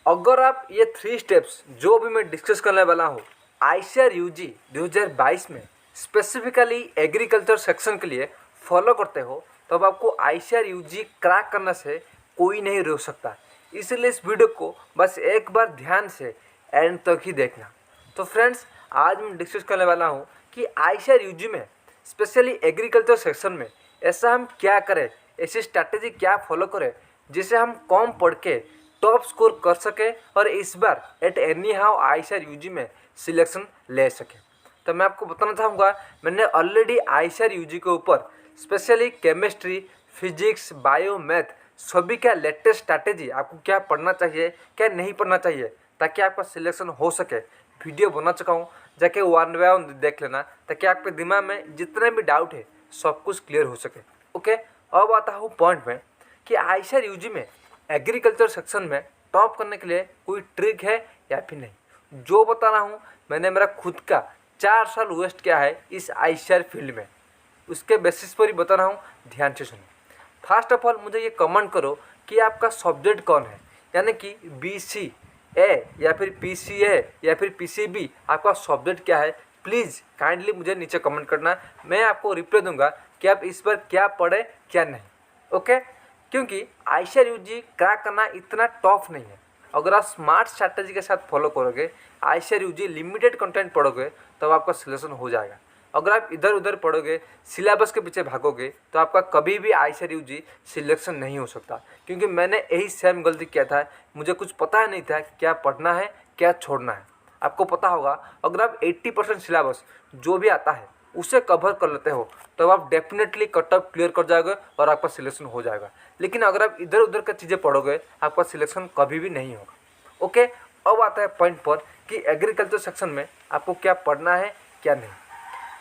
अगर आप ये 3 स्टेप्स जो भी मैं डिस्कस करने वाला हूँ आईसीआर यूजी 2022 में स्पेसिफिकली एग्रीकल्चर सेक्शन के लिए फॉलो करते हो तब आपको आईसीआर यूजी क्रैक करने से कोई नहीं रोक सकता। इसलिए इस वीडियो को बस एक बार ध्यान से एंड तक ही देखना। तो फ्रेंड्स, आज मैं डिस्कस करने वाला हूँ कि आईसीआर यूजी में स्पेशली एग्रीकल्चर सेक्शन में ऐसा हम क्या करें, ऐसी स्ट्रैटेजी क्या फॉलो करें जिसे हम कम पढ़ के टॉप स्कोर कर सके और इस बार at any how ICR UG में सिलेक्शन ले सके। तो मैं आपको बताना चाहूँगा, मैंने ऑलरेडी आईसीआर यूजी के ऊपर specially chemistry, physics, bio, math सभी का लेटेस्ट स्ट्रैटेजी आपको क्या पढ़ना चाहिए क्या नहीं पढ़ना चाहिए ताकि आपका सिलेक्शन हो सके वीडियो बना चुका हूँ। जाके वन बाय वन देख लेना ताकि आपके दिमाग में जितने भी डाउट है सब कुछ क्लियर हो सके। ओके, अब आता हूँ पॉइंट में कि आईसीआर यूजी में एग्रीकल्चर सेक्शन में टॉप करने के लिए कोई ट्रिक है या फिर नहीं। जो बता रहा हूँ मैंने मेरा खुद का 4 साल वेस्ट किया है इस आईसीआर फील्ड में, उसके बेसिस पर ही बता रहा हूँ, ध्यान से सुनो। फर्स्ट ऑफ ऑल मुझे ये कमेंट करो कि आपका सब्जेक्ट कौन है, यानी कि बीसी ए या फिर पीसीए या फिर पीसीबी, आपका सब्जेक्ट क्या है। प्लीज़ काइंडली मुझे नीचे कमेंट करना, मैं आपको रिप्लाई दूंगा कि आप इस बार क्या पढ़े क्या नहीं। ओके, क्योंकि आईसीआर यूजी क्रैक करना इतना टफ नहीं है। अगर आप स्मार्ट स्ट्रैटेजी के साथ फॉलो करोगे, आईसीआर यूजी लिमिटेड कंटेंट पढ़ोगे तब आपका सिलेक्शन हो जाएगा। अगर आप इधर उधर पढ़ोगे, सिलेबस के पीछे भागोगे तो आपका कभी भी आईसीआर यूजी सिलेक्शन नहीं हो सकता। क्योंकि मैंने यही सेम गलती किया था, मुझे कुछ पता नहीं था क्या पढ़ना है क्या छोड़ना है। आपको पता होगा अगर आप 80% सिलेबस जो भी आता है उसे कवर कर लेते हो तो आप डेफिनेटली कट ऑफ क्लियर कर जाओगे और आपका सिलेक्शन हो जाएगा। लेकिन अगर आप इधर उधर की चीज़ें पढ़ोगे आपका सिलेक्शन कभी भी नहीं होगा। ओके, अब आता है पॉइंट पर कि एग्रीकल्चर सेक्शन में आपको क्या पढ़ना है क्या नहीं।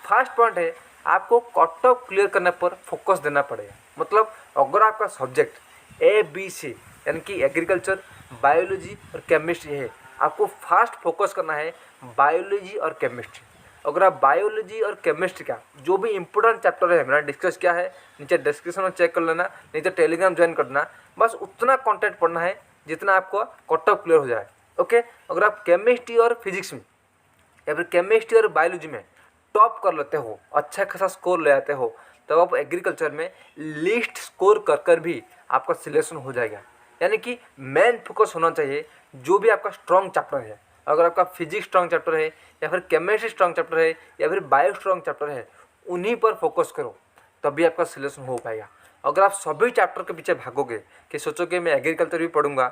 फर्स्ट पॉइंट है, आपको कट ऑफ क्लियर करने पर फोकस देना पड़ेगा। मतलब अगर आपका सब्जेक्ट ABC यानी कि एग्रीकल्चर, बायोलॉजी और केमिस्ट्री है, आपको फास्ट फोकस करना है बायोलॉजी और केमिस्ट्री। अगर आप बायोलॉजी और केमिस्ट्री का जो भी इंपॉर्टेंट चैप्टर है मैंने डिस्कस किया है, नीचे डिस्क्रिप्शन में चेक कर लेना, नहीं तो टेलीग्राम ज्वाइन कर देना। बस उतना कंटेंट पढ़ना है जितना आपको कट ऑफ क्लियर हो जाए। ओके, अगर आप केमिस्ट्री और फिजिक्स में या फिर केमिस्ट्री और बायोलॉजी में टॉप कर लेते हो, अच्छा खासा स्कोर ले आते हो, तब आप एग्रीकल्चर में लिस्ट स्कोर कर कर भी आपका सिलेक्शन हो जाएगा। यानी कि मेन फोकस होना चाहिए जो भी आपका स्ट्रॉन्ग चैप्टर है। अगर आपका फिजिक्स स्ट्रॉन्ग चैप्टर है या फिर केमिस्ट्री स्ट्रॉन्ग चैप्टर है या फिर बायो स्ट्रॉन्ग चैप्टर है, उन्हीं पर फोकस करो तभी आपका सिलेक्शन हो पाएगा। अगर आप सभी चैप्टर के पीछे भागोगे कि सोचोगे मैं एग्रीकल्चर भी पढ़ूंगा,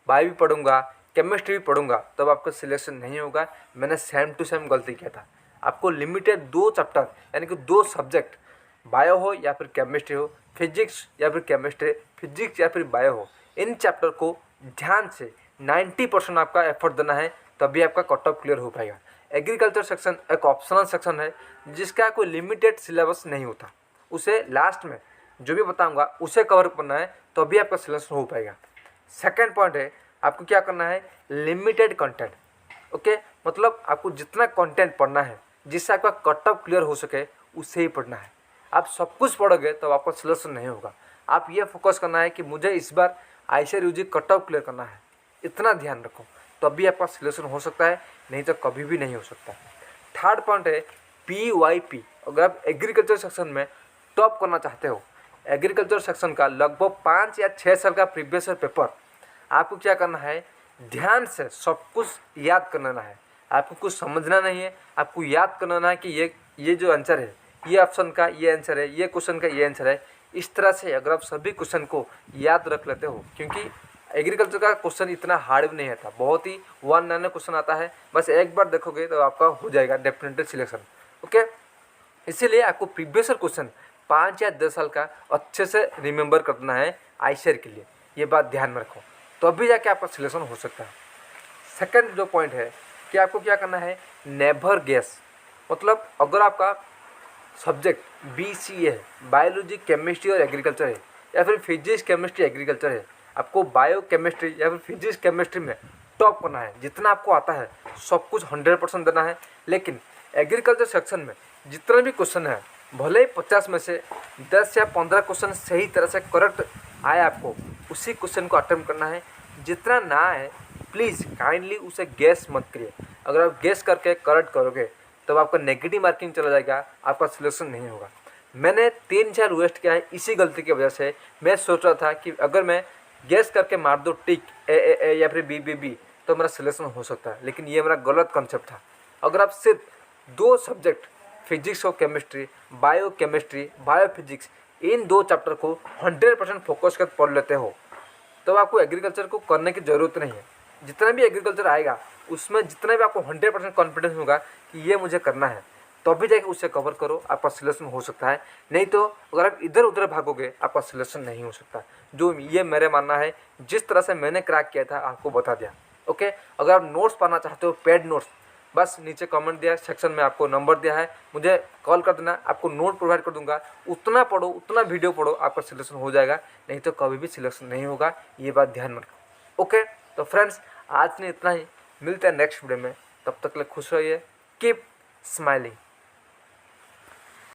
बायो भी पढ़ूंगा, केमिस्ट्री भी पढ़ूंगा, तब आपका सिलेक्शन नहीं होगा। मैंने सेम टू सेम गलती किया था। आपको लिमिटेड 2 चैप्टर यानी कि 2 सब्जेक्ट, बायो हो या फिर केमिस्ट्री हो, फिजिक्स या फिर केमिस्ट्री, फिजिक्स या फिर बायो हो, इन चैप्टर को ध्यान से 90% आपका एफर्ट देना है तभी आपका कट ऑफ क्लियर हो पाएगा। एग्रीकल्चर सेक्शन एक ऑप्शनल सेक्शन है जिसका कोई लिमिटेड सिलेबस नहीं होता, उसे लास्ट में जो भी बताऊंगा उसे कवर करना है तभी आपका सिलेक्शन हो पाएगा। सेकेंड पॉइंट है, आपको क्या करना है, लिमिटेड कंटेंट। ओके, मतलब आपको जितना कंटेंट पढ़ना है जिससे आपका कट ऑफ क्लियर हो सके उसे ही पढ़ना है। आप सब कुछ पढ़ोगे तो आपका सिलेक्शन नहीं होगा। आप ये फोकस करना है कि मुझे इस बार ICR UG cut off clear करना है, इतना ध्यान रखो तभी आपका सिलेक्शन हो सकता है, नहीं तो कभी भी नहीं हो सकता। थर्ड पॉइंट है PYP। अगर आप एग्रीकल्चर सेक्शन में टॉप करना चाहते हो, एग्रीकल्चर सेक्शन का लगभग 5 या 6 साल का प्रीवियस पेपर आपको क्या करना है, ध्यान से सब कुछ याद करना है। आपको कुछ समझना नहीं है, आपको याद करना है कि ये जो आंसर है, ये ऑप्शन का ये आंसर है, ये क्वेश्चन का ये आंसर है। इस तरह से अगर आप सभी क्वेश्चन को याद रख लेते हो, क्योंकि एग्रीकल्चर का क्वेश्चन इतना हार्ड भी नहीं आता, बहुत ही 1 लाइन क्वेश्चन आता है, बस एक बार देखोगे तो आपका हो जाएगा डेफिनेटली सिलेक्शन। ओके, इसीलिए आपको प्रीवियस क्वेश्चन 5 या 10 साल का अच्छे से रिमेंबर करना है आईसीआर के लिए, ये बात ध्यान में रखो तभी जाके आपका सिलेक्शन हो सकता है। सेकंड जो पॉइंट है कि आपको क्या करना है, नेवर गेस। मतलब अगर आपका सब्जेक्ट BCA है, बायोलॉजी, केमिस्ट्री और एग्रीकल्चर है, या फिर फिजिक्स, केमिस्ट्री, एग्रीकल्चर है, आपको बायो केमिस्ट्री या फिर फिजिक्स केमिस्ट्री में टॉप करना है। जितना आपको आता है सब कुछ 100% देना है। लेकिन एग्रीकल्चर सेक्शन में जितना भी क्वेश्चन है, भले ही 50 में से 10 या 15 क्वेश्चन सही तरह से करेक्ट आए, आपको उसी क्वेश्चन को अटेम्प्ट करना है। जितना ना आए प्लीज़ काइंडली उसे गैस मत करिए। अगर आप गैस करके करेक्ट करोगे तो आपका नेगेटिव मार्किंग चला जाएगा, आपका सिलेक्शन नहीं होगा। मैंने 3-4 वेस्ट किया है इसी गलती की वजह से। मैं सोच रहा था कि अगर मैं गैस करके मार दो टिक ए या फिर बी तो मेरा सिलेक्शन हो सकता है, लेकिन ये मेरा गलत कंसेप्ट था। अगर आप सिर्फ 2 सब्जेक्ट फिजिक्स और केमिस्ट्री, बायोफिजिक्स, इन 2 चैप्टर को 100% फोकस कर पढ़ लेते हो तो आपको एग्रीकल्चर को करने की ज़रूरत नहीं है। जितना भी एग्रीकल्चर आएगा उसमें जितना भी आपको 100% कॉन्फिडेंस होगा कि ये मुझे करना है, तो अभी जाके उसे कवर करो, आपका सिलेक्शन हो सकता है। नहीं तो अगर आप इधर उधर भागोगे आपका सिलेक्शन नहीं हो सकता। जो ये मेरे मानना है, जिस तरह से मैंने क्रैक किया था आपको बता दिया। ओके, अगर आप नोट्स पढ़ना चाहते हो, पेड नोट्स, बस नीचे कमेंट दिया सेक्शन में, आपको नंबर दिया है, मुझे कॉल कर देना, आपको नोट प्रोवाइड कर दूंगा। उतना पढ़ो, उतना वीडियो पढ़ो, आपका सिलेक्शन हो जाएगा, नहीं तो कभी भी सिलेक्शन नहीं होगा। ये बात ध्यान में रखो। ओके, तो फ्रेंड्स आज ने इतना ही, मिलते हैं नेक्स्ट वीडियो में। तब तक के लिए खुश रहिए, कीप स्माइलिंग।